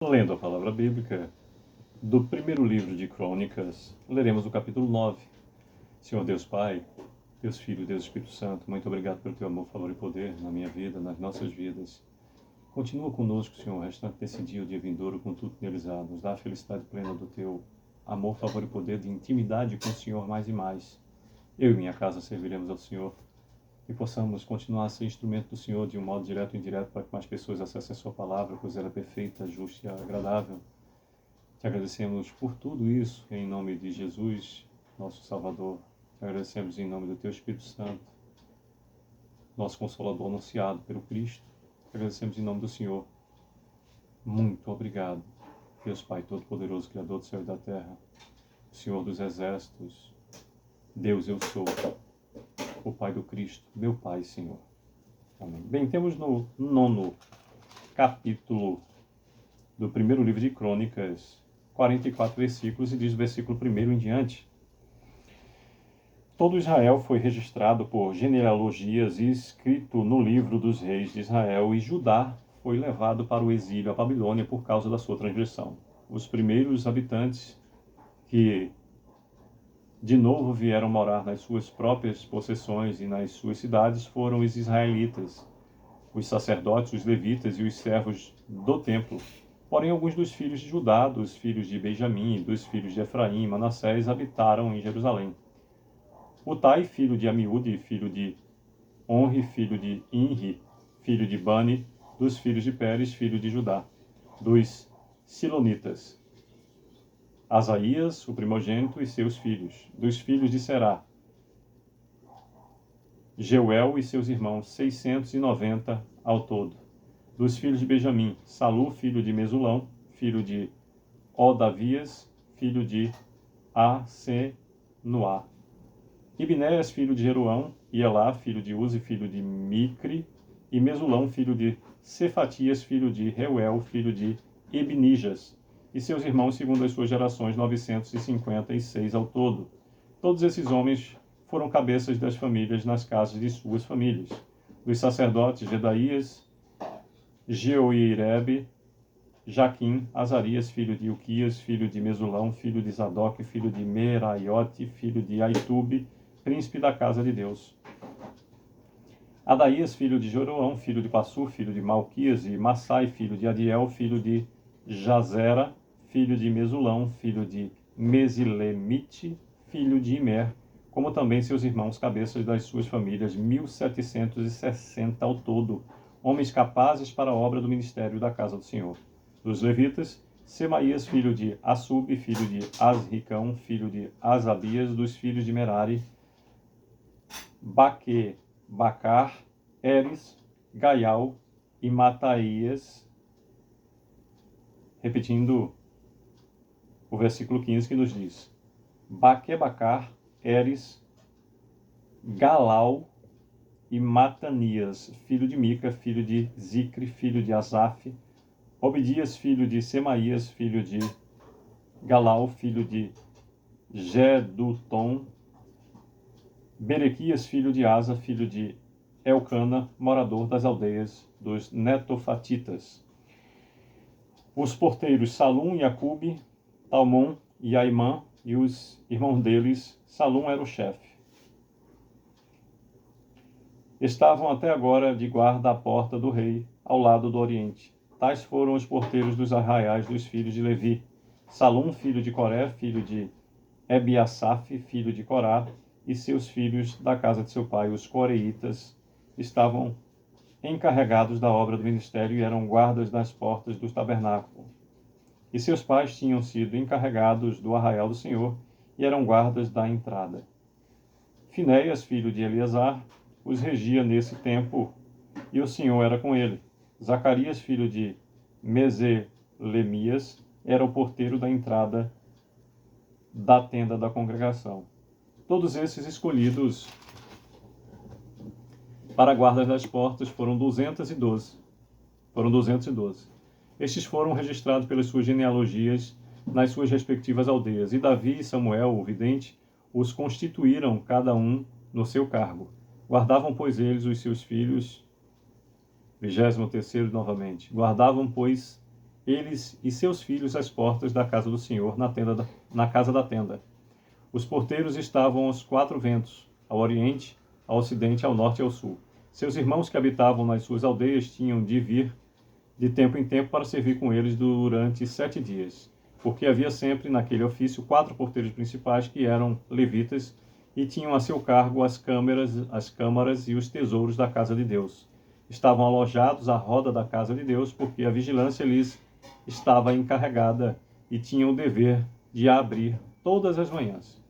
Lendo a palavra bíblica do primeiro livro de Crônicas, leremos o capítulo 9. Senhor Deus Pai, Deus Filho, Deus Espírito Santo, muito obrigado pelo teu amor, favor e poder na minha vida, nas nossas vidas. Continua conosco, Senhor, o restante desse dia, o dia vindouro, com tudo neles há. Nos dá a felicidade plena do teu amor, favor e poder, de intimidade com o Senhor mais e mais. Eu e minha casa serviremos ao Senhor e possamos continuar a ser instrumento do Senhor de um modo direto e indireto para que mais pessoas acessem a sua palavra, pois ela é perfeita, justa e agradável. Te agradecemos por tudo isso, em nome de Jesus, nosso Salvador. Te agradecemos em nome do Teu Espírito Santo, nosso Consolador anunciado pelo Cristo. Te agradecemos em nome do Senhor. Muito obrigado, Deus Pai Todo-Poderoso, Criador do céu e da terra, Senhor dos exércitos, Deus eu sou, o Pai do Cristo, meu Pai, Senhor. Amém. Bem, temos no 9º capítulo do primeiro livro de Crônicas, 44 versículos, e diz o versículo 1 em diante. Todo Israel foi registrado por genealogias e escrito no livro dos reis de Israel, e Judá foi levado para o exílio à Babilônia por causa da sua transgressão. Os primeiros habitantes que de novo vieram morar nas suas próprias possessões e nas suas cidades foram os israelitas, os sacerdotes, os levitas e os servos do templo. Porém, alguns dos filhos de Judá, dos filhos de Benjamim, dos filhos de Efraim e Manassés habitaram em Jerusalém. Utai, filho de Amiúde, filho de Onri, filho de Inri, filho de Bani, dos filhos de Pérez, filho de Judá, dos Silonitas. Asaías, o primogênito, e seus filhos, dos filhos de Será, Jeuel e seus irmãos, 690 ao todo. Dos filhos de Benjamim, Salu, filho de Mesulão, filho de Odavias, filho de Asenuá. Ibnéias, filho de Jeroão, e Elá, filho de Uzi, filho de Micre, e Mesulão, filho de Cefatias, filho de Reuel, filho de Ibnijas, e seus irmãos, segundo as suas gerações, 956 ao todo. Todos esses homens foram cabeças das famílias nas casas de suas famílias. Dos sacerdotes, Jedaías, Jeoirebe, Jaquim, Azarias, filho de Ilquias, filho de Mesulão, filho de Zadok, filho de Meraiote, filho de Aitube, príncipe da casa de Deus. Adaías, filho de Joroão, filho de Passur, filho de Malquias, e Massai, filho de Adiel, filho de Jazera, filho de Mesulão, filho de Mesilemite, filho de Imer, como também seus irmãos, cabeças das suas famílias, 1760 ao todo, homens capazes para a obra do ministério da casa do Senhor. Dos levitas, Semaías, filho de Assub, filho de Asricão, filho de Asabias, dos filhos de Merari, Bacar, Eres, Gaial e Mataías, repetindo o versículo 15 que nos diz: Bacar, Eres, Galau e Matanias, filho de Mica, filho de Zicre, filho de Asaf, Obedias, filho de Semaías, filho de Galau, filho de Gedutom, Berequias, filho de Asa, filho de Elcana, morador das aldeias dos Netofatitas. Os porteiros Salum e Acube, Talmon e Aimã, e os irmãos deles, Salum era o chefe. Estavam até agora de guarda à porta do rei, ao lado do oriente. Tais foram os porteiros dos arraiais dos filhos de Levi: Salum, filho de Coré, filho de Ebiasaf, filho de Corá, e seus filhos da casa de seu pai, os coreitas, estavam encarregados da obra do ministério e eram guardas das portas do tabernáculo. E seus pais tinham sido encarregados do arraial do Senhor e eram guardas da entrada. Finéias, filho de Eleazar, os regia nesse tempo, e o Senhor era com ele. Zacarias, filho de Meselemias, era o porteiro da entrada da tenda da congregação. Todos esses escolhidos para guardas das portas foram 212. Estes foram registrados pelas suas genealogias nas suas respectivas aldeias. E Davi e Samuel, o vidente, os constituíram cada um no seu cargo. Guardavam, pois, eles os seus filhos, 23º novamente. Guardavam, pois, eles e seus filhos às portas da casa do Senhor, na casa da tenda. Os porteiros estavam aos 4 ventos, ao oriente, ao ocidente, ao norte e ao sul. Seus irmãos que habitavam nas suas aldeias tinham de vir de tempo em tempo para servir com eles durante 7 dias, porque havia sempre naquele ofício 4 porteiros principais que eram levitas e tinham a seu cargo as câmaras e os tesouros da casa de Deus. Estavam alojados à roda da casa de Deus, porque a vigilância lhes estava encarregada e tinham o dever de a abrir todas as manhãs.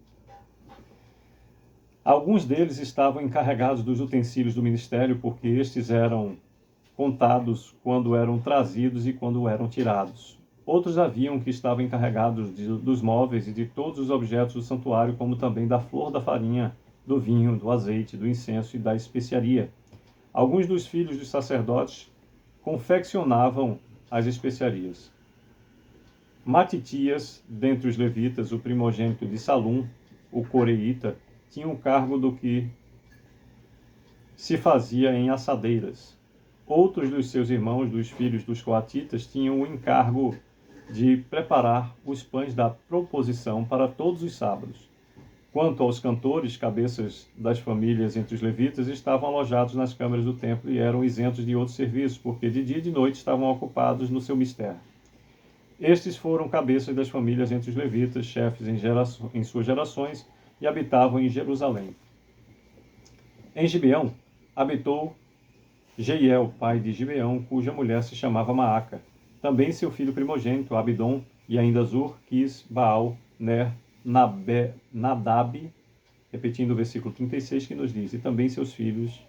Alguns deles estavam encarregados dos utensílios do ministério, porque estes eram contados quando eram trazidos e quando eram tirados. Outros haviam que estavam encarregados dos móveis e de todos os objetos do santuário, como também da flor da farinha, do vinho, do azeite, do incenso e da especiaria. Alguns dos filhos dos sacerdotes confeccionavam as especiarias. Matitias, dentre os levitas, o primogênito de Salum, o coreíta, tinha o cargo do que se fazia em assadeiras. Outros dos seus irmãos, dos filhos dos coatitas, tinham o encargo de preparar os pães da proposição para todos os sábados. Quanto aos cantores, cabeças das famílias entre os levitas, estavam alojados nas câmaras do templo e eram isentos de outros serviços, porque de dia e de noite estavam ocupados no seu mistério. Estes foram cabeças das famílias entre os levitas, chefes em suas gerações, e habitavam em Jerusalém. Em Gibeão habitou Jeiel, pai de Gibeão, cuja mulher se chamava Maaca. Também seu filho primogênito, Abidom, e ainda Zur, Quis, Baal, Ner, Nadab, repetindo o versículo 36 que nos diz, e também seus filhos,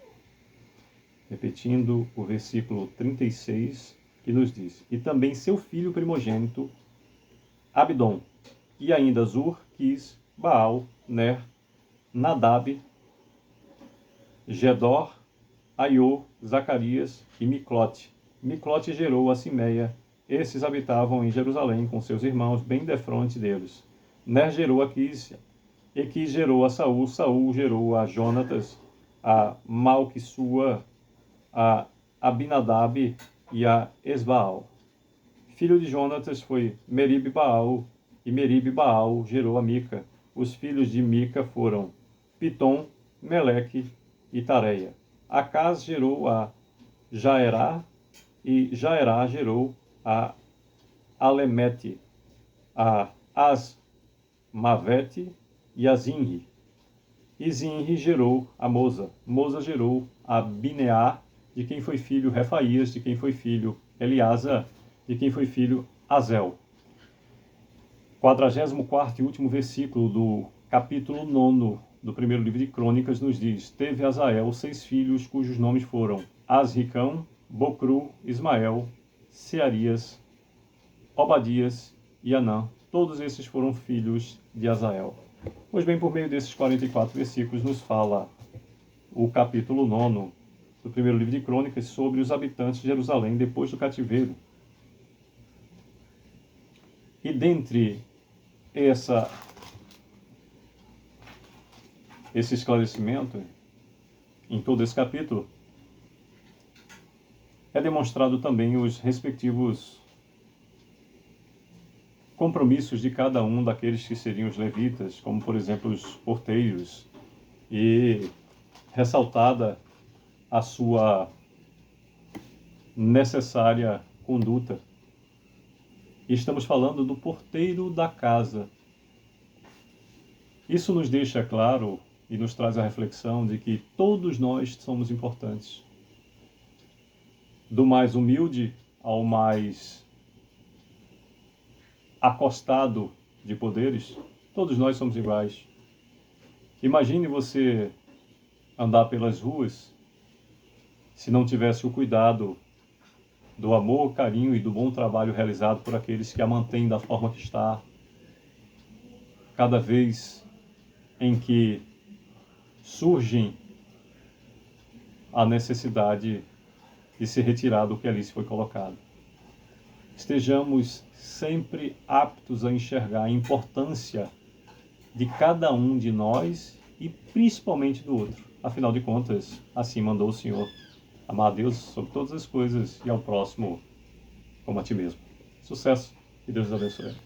repetindo o versículo 36 que nos diz, e também seu filho primogênito, Abidom, e ainda Zur, Quis, Baal, Ner, Nadab, Gedor, Aiô, Zacarias e Miclote. Miclote gerou a Simeia. Esses habitavam em Jerusalém com seus irmãos, bem defronte deles. Ner gerou a Quis, e Quis gerou a Saul. Saul gerou a Jonatas, a Malquissua, a Abinadab e a Esbaal. Filho de Jonatas foi Merib-Baal, e Merib-Baal gerou a Mica. Os filhos de Mica foram Pitom, Meleque e Tareia. Acaz gerou a Jaerá, e Jaerá gerou a Alemete, a Asmavete e a Zinri. E Zinri gerou a Moza. Moza gerou a Bineá, de quem foi filho Refaías, de quem foi filho Eliasa, de quem foi filho Azel. 44º e último versículo do capítulo 9 do primeiro livro de Crônicas nos diz: Teve Azael 6 filhos, cujos nomes foram Asricão, Bocru, Ismael, Searias, Obadias e Anã. Todos esses foram filhos de Azael. Pois bem, por meio desses 44 versículos nos fala o capítulo 9 do primeiro livro de Crônicas sobre os habitantes de Jerusalém depois do cativeiro. E dentre esse esclarecimento, em todo esse capítulo, é demonstrado também os respectivos compromissos de cada um daqueles que seriam os levitas, como por exemplo os porteiros, e ressaltada a sua necessária conduta. E estamos falando do porteiro da casa. Isso nos deixa claro e nos traz a reflexão de que todos nós somos importantes. Do mais humilde ao mais acostado de poderes, todos nós somos iguais. Imagine você andar pelas ruas se não tivesse o cuidado do amor, carinho e do bom trabalho realizado por aqueles que a mantêm da forma que está. Cada vez em que surge a necessidade de se retirar do que ali se foi colocado. Estejamos sempre aptos a enxergar a importância de cada um de nós e principalmente do outro. Afinal de contas, assim mandou o Senhor: amar a Deus sobre todas as coisas e ao próximo como a ti mesmo. Sucesso e Deus os abençoe.